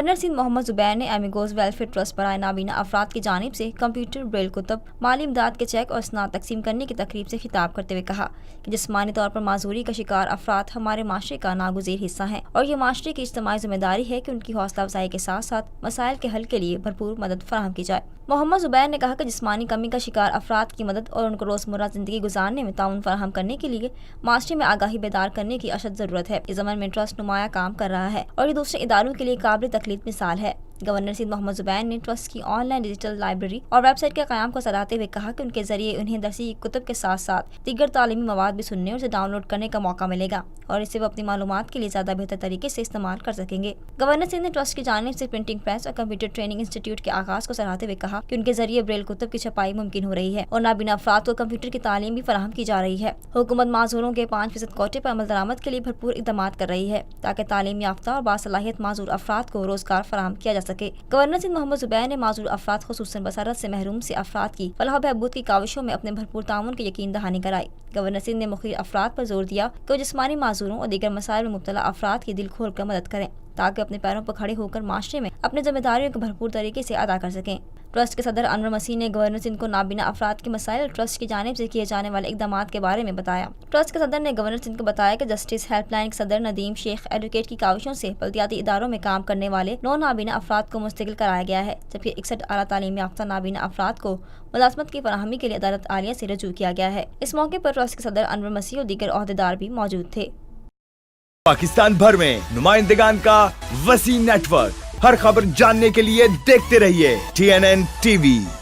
Governor Sindh محمد زبیر نے amigos welfare trust برائے نابینا افراد کی جانب سے کمپیوٹر، بریل کتب، مالی امداد کے چیک اور اسناد تقسیم کرنے کی تقریب سے خطاب کرتے ہوئے کہا کہ جسمانی طور پر معذوری کا شکار افراد ہمارے معاشرے کا ناگزیر حصہ ہیں اور یہ معاشرے کی اجتماعی ذمہ داری ہے کہ ان کی حوصلہ افزائی کے ساتھ ساتھ مسائل کے حل کے لیے بھرپور مدد فراہم کی جائے۔ محمد زبیر نے کہا کہ جسمانی کمی کا شکار افراد کی مدد اور ان کو روزمرہ زندگی گزارنے میں تعاون فراہم کرنے کے لیے معاشرے میں آگاہی بیدار کرنے کی اشد ضرورت ہے۔ اس ضمن میں ٹرسٹ نمایاں کام کر رہا ہے اور یہ دوسرے اداروں کے لیے قابل تقلید مثال ہے۔ گورنر سندھ محمد زبیر نے ٹرسٹ کی آن لائن ڈیجیٹل لائبریری اور ویب سائٹ کے قیام کو سراہتے ہوئے کہا کہ ان کے ذریعے انہیں درسی کتب کے ساتھ ساتھ دیگر تعلیمی مواد بھی سننے اور اسے ڈاؤن لوڈ کرنے کا موقع ملے گا اور اسے وہ اپنی معلومات کے لیے زیادہ بہتر طریقے سے استعمال کر سکیں گے۔ گورنر سندھ نے ٹرسٹ کی جانب سے پرنٹنگ پریس اور کمپیوٹر ٹریننگ انسٹیٹیوٹ کے آغاز کو سراہتے ہوئے کہا کہ ان کے ذریعے بریل کتب کی چھپائی ممکن ہو رہی ہے اور نابینا افراد کو کمپیوٹر کی تعلیم بھی فراہم کی جا رہی ہے۔ حکومت معذوروں کے 5% کوٹے پر عمل درآمد کے لیے بھرپور اقدامات کر رہی ہے تاکہ تعلیم یافتہ اور باصلاحیت معذور افراد کو روزگار فراہم کیا جا سکے۔ گورنر سندھ محمد زبیر نے معذور افراد خصوصاً بصارت سے محروم سے افراد کی فلاح و بہبود کی کاوشوں میں اپنے بھرپور تعاون کی یقین دہانی کرائی۔ گورنر سندھ نے مخیر افراد پر زور دیا کہ وہ جسمانی معذوروں اور دیگر مسائل میں مبتلا افراد کی دل کھول کر مدد کریں تاکہ اپنے پیروں پر کھڑے ہو کر معاشرے میں اپنی ذمہ داریوں کو بھرپور طریقے سے ادا کر سکیں۔ ٹرسٹ کے صدر انور مسیح نے گورنر سندھ کو نابینا افراد کے مسائل اور ٹرسٹ کی جانب سے کیے جانے والے اقدامات کے بارے میں بتایا۔ ٹرسٹ کے صدر نے گورنر سندھ کو بتایا کہ جسٹس ہیلپ لائن کے صدر ندیم شیخ ایڈوکیٹ کی کاوشوں سے بلدیاتی اداروں میں کام کرنے والے 9 نابینا افراد کو مستقل کرایا گیا ہے، جبکہ 61 اعلیٰ تعلیم یافتہ نابینا افراد کو ملازمت کی فراہمی کے لیے عدالت عالیہ سے رجوع کیا گیا ہے۔ اس موقع پر ٹرسٹ کے صدر انور مسیح اور دیگر عہدیدار بھی موجود تھے۔ پاکستان بھر میں نمائندگان کا وسیع نیٹ ورک، ہر خبر جاننے کے لیے دیکھتے رہیے TNN TV۔